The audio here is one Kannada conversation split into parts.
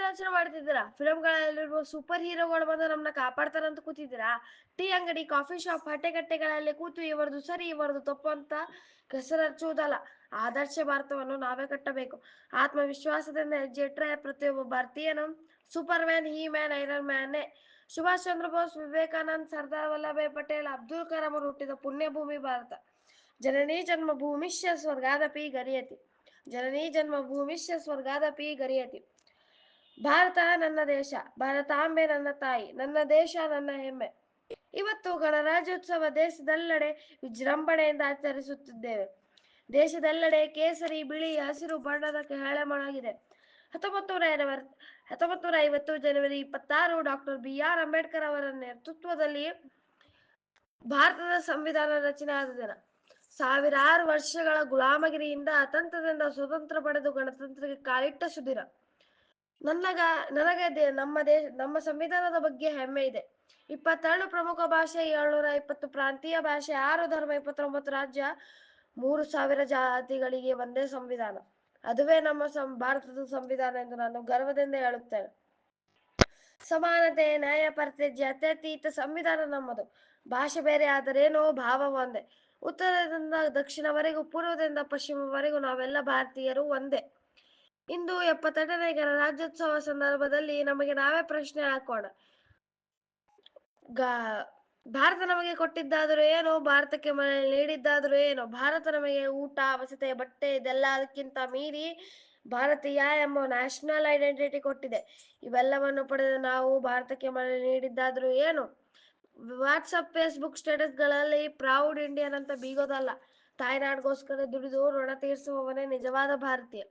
ಯೋಚನೆ ಮಾಡ್ತಿದ್ದೀರಾ? ಫಿಲಂಗಳಲ್ಲಿರುವ ಸೂಪರ್ ಹೀರೋಗಳು ಬಂದು ನಮ್ಮನ್ನ ಕಾಪಾಡ್ತಾರಂತ ಕೂತಿದ್ದೀರಾ? ಟೀ ಅಂಗಡಿ, ಕಾಫಿ ಶಾಪ್, ಹಟೆಕಟ್ಟೆಗಳಲ್ಲಿ ಕೂತು ಇವರದು ಸರಿ, ಇವರದು ತಪ್ಪು ಅಂತ ಕೆಸರಚ್ಚುವುದಲ್ಲ. ಆದರ್ಶ ಭಾರತವನ್ನು ನಾವೇ ಕಟ್ಟಬೇಕು. ಆತ್ಮವಿಶ್ವಾಸದಿಂದ ಹೆಜ್ಜೆ ಇಟ್ಟರೆ ಪ್ರತಿಯೊಬ್ಬ ಭಾರತೀಯನು ಸೂಪರ್ ಮ್ಯಾನ್, ಹೀ ಮ್ಯಾನ್, ಐರನ್ ಮ್ಯಾನ್ನೇ. ಸುಭಾಷ್ ಚಂದ್ರ ಬೋಸ್, ವಿವೇಕಾನಂದ್, ಸರ್ದಾರ್ ವಲ್ಲಭಾಯ್ ಪಟೇಲ್, ಅಬ್ದುಲ್ ಕಲಾಂ ಅವರು ಹುಟ್ಟಿದ ಪುಣ್ಯಭೂಮಿ ಭಾರತ. ಜನನೀ ಜನ್ಮಭೂಮಿಶ್ಚ ಸ್ವರ್ಗಾದಪಿ ಗರಿಯತಿ. ಜನನೀ ಜನ್ಮಭೂಮಿಶ್ಚ ಸ್ವರ್ಗಾದಪಿ ಗರಿಯತಿ. ಭಾರತ ನನ್ನ ದೇಶ, ಭಾರತಾಂಬೆ ನನ್ನ ತಾಯಿ, ನನ್ನ ದೇಶ ನನ್ನ ಹೆಮ್ಮೆ. ಇವತ್ತು ಗಣರಾಜ್ಯೋತ್ಸವ ದೇಶದೆಲ್ಲೆಡೆ ವಿಜೃಂಭಣೆಯಿಂದ ಆಚರಿಸುತ್ತಿದ್ದೇವೆ. ದೇಶದೆಲ್ಲೆಡೆ ಕೇಸರಿ, ಬಿಳಿ, ಹಸಿರು ಬಣ್ಣದ ಹೆಳಮಳಗಿದೆ. 1950 ಜನವರಿ 26 ಡಾಕ್ಟರ್ BR ಅಂಬೇಡ್ಕರ್ ಅವರ ನೇತೃತ್ವದಲ್ಲಿ ಭಾರತದ ಸಂವಿಧಾನ ರಚನೆ ಆದ ದಿನ. ಸಾವಿರಾರು ವರ್ಷಗಳ ಗುಲಾಮಗಿರಿಯಿಂದ ಅತಂತ್ರದಿಂದ ಸ್ವತಂತ್ರ ಪಡೆದು ಗಣತಂತ್ರಕ್ಕೆ ಕಾಲಿಟ್ಟ ಸುದಿನ. ನನಗೆ ನಮ್ಮ ಸಂವಿಧಾನದ ಬಗ್ಗೆ ಹೆಮ್ಮೆ ಇದೆ. 22 ಪ್ರಮುಖ ಭಾಷೆ, 720 ಪ್ರಾಂತೀಯ ಭಾಷೆ, 6 ಧರ್ಮ, 29 ರಾಜ್ಯ, 3000 ಜಾತಿಗಳಿಗೆ ಒಂದೇ ಸಂವಿಧಾನ. ಅದುವೇ ನಮ್ಮ ಭಾರತದ ಸಂವಿಧಾನ ಎಂದು ನಾನು ಗರ್ವದಿಂದ ಹೇಳುತ್ತೇನೆ. ಸಮಾನತೆ, ನ್ಯಾಯಪರತೆ, ಜಾತ್ಯತೀತ ಸಂವಿಧಾನ ನಮ್ಮದು. ಭಾಷೆ ಬೇರೆ ಆದರೇನೋ, ಭಾವ ಒಂದೇ. ಉತ್ತರದಿಂದ ದಕ್ಷಿಣವರೆಗೂ, ಪೂರ್ವದಿಂದ ಪಶ್ಚಿಮವರೆಗೂ ನಾವೆಲ್ಲ ಭಾರತೀಯರು ಒಂದೇ. ಇಂದು 78ನೇ ಗಣರಾಜ್ಯೋತ್ಸವ ಸಂದರ್ಭದಲ್ಲಿ ನಮಗೆ ನಾವೇ ಪ್ರಶ್ನೆ ಹಾಕೋಣ. ಭಾರತ ನಮಗೆ ಕೊಟ್ಟಿದ್ದಾದರೂ ಏನೋ, ಭಾರತಕ್ಕೆ ಮನೆ ನೀಡಿದ್ದಾದರೂ ಏನೋ. ಭಾರತ ನಮಗೆ ಊಟ, ವಸತಿ, ಬಟ್ಟೆ ಇದೆಲ್ಲ ಅದಕ್ಕಿಂತ ಮೀರಿ ಭಾರತೀಯ ಎಂಬ ನ್ಯಾಷನಲ್ ಐಡೆಂಟಿಟಿ ಕೊಟ್ಟಿದೆ. ಇವೆಲ್ಲವನ್ನು ಪಡೆದ ನಾವು ಭಾರತಕ್ಕೆ ಮನೆ ನೀಡಿದ್ದಾದರೂ ಏನು? ವಾಟ್ಸಪ್, ಫೇಸ್ಬುಕ್ ಸ್ಟೇಟಸ್ಗಳಲ್ಲಿ ಪ್ರೌಡ್ ಇಂಡಿಯನ್ ಅಂತ ಬೀಗೋದಲ್ಲ. ತಾಯ್ನಾಡಿಗೋಸ್ಕರ ದುಡಿದು ಋಣ ತೀರಿಸುವವನೇ ನಿಜವಾದ ಭಾರತೀಯ.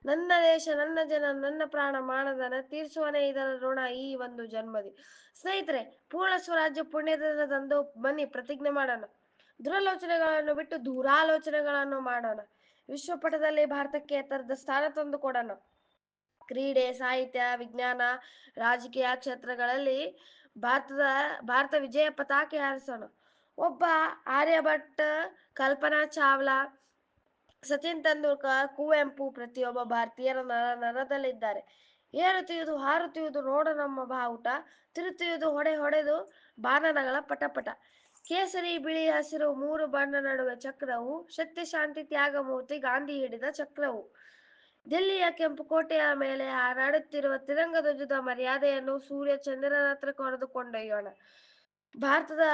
ನನ್ನ ದೇಶ, ನನ್ನ ಜನ, ನನ್ನ ಪ್ರಾಣ ಮಾನಧನ ತೀರಿಸುವನೇ ಇದರ ಋಣ ಈ ಒಂದು ಜನ್ಮದಿ. ಸ್ನೇಹಿತರೆ, ಪೂರ್ಣ ಸ್ವರಾಜ್ಯ ಪುಣ್ಯದಂದು ಬನ್ನಿ ಪ್ರತಿಜ್ಞೆ ಮಾಡೋಣ. ದುರಾಲೋಚನೆಗಳನ್ನು ಬಿಟ್ಟು ದೂರಾಲೋಚನೆಗಳನ್ನು ಮಾಡೋಣ. ವಿಶ್ವಪಟದಲ್ಲಿ ಭಾರತಕ್ಕೆ ಎತ್ತರದ ಸ್ಥಾನ ತಂದು ಕೊಡೋಣ. ಕ್ರೀಡೆ, ಸಾಹಿತ್ಯ, ವಿಜ್ಞಾನ, ರಾಜಕೀಯ ಕ್ಷೇತ್ರಗಳಲ್ಲಿ ಭಾರತ ವಿಜಯ ಪತಾಕೆ ಹಾರಿಸೋಣ. ಒಬ್ಬ ಆರ್ಯಭಟ್, ಕಲ್ಪನಾ ಚಾವ್ಲಾ, ಸಚಿನ್ ತೆಂಡೂಲ್ಕರ್, ಕುವೆಂಪು ಪ್ರತಿಯೊಬ್ಬ ಭಾರತೀಯರ ನರದಲ್ಲಿದ್ದಾರೆ. ಏರುತ್ತಿಯುವುದು, ಹಾರುತ್ತಿಯುವುದು ನೋಡ ನಮ್ಮ ಬಾವುಟ, ತಿರುತ್ತಿಯುವುದು ಹೊಡೆದು ಬಾಣಗಳ ಪಟಪಟ. ಕೇಸರಿ, ಬಿಳಿ, ಹಸಿರು 3 ಬಣ್ಣ ನಡುವೆ ಚಕ್ರವು, ಸತ್ಯ, ಶಾಂತಿ, ತ್ಯಾಗಮೂರ್ತಿ ಗಾಂಧಿ ಹಿಡಿದ ಚಕ್ರವು. ದಿಲ್ಲಿಯ ಕೆಂಪು ಕೋಟೆಯ ಮೇಲೆ ಹಾರಾಡುತ್ತಿರುವ ತಿರಂಗ ಧ್ವಜದ ಮರ್ಯಾದೆಯನ್ನು ಸೂರ್ಯ ಚಂದ್ರನ ಹತ್ರ ಕೊಂಡೊಯ್ಯೋಣ. ಭಾರತದ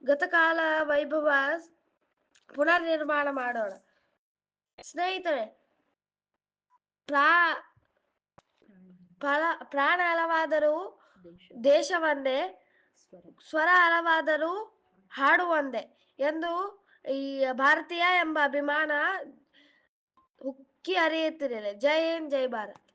ಗತಕಾಲ ವೈಭವ ಪುನರ್ ನಿರ್ಮಾಣ ಮಾಡೋಣ. ಸ್ನೇಹಿತರೆ, ಪ್ರಾಣ ಹಲವಾದರೂ ದೇಶ ಒಂದೇ, ಸ್ವರ ಹಲವಾದರೂ ಹಾಡು ಒಂದೇ ಎಂದು ಈ ಭಾರತೀಯ ಎಂಬ ಅಭಿಮಾನ ಉಕ್ಕಿ ಹರಿಯುತ್ತಿರಲಿ. ಜೈ ಹಿಂದ್, ಜೈ ಭಾರತ್.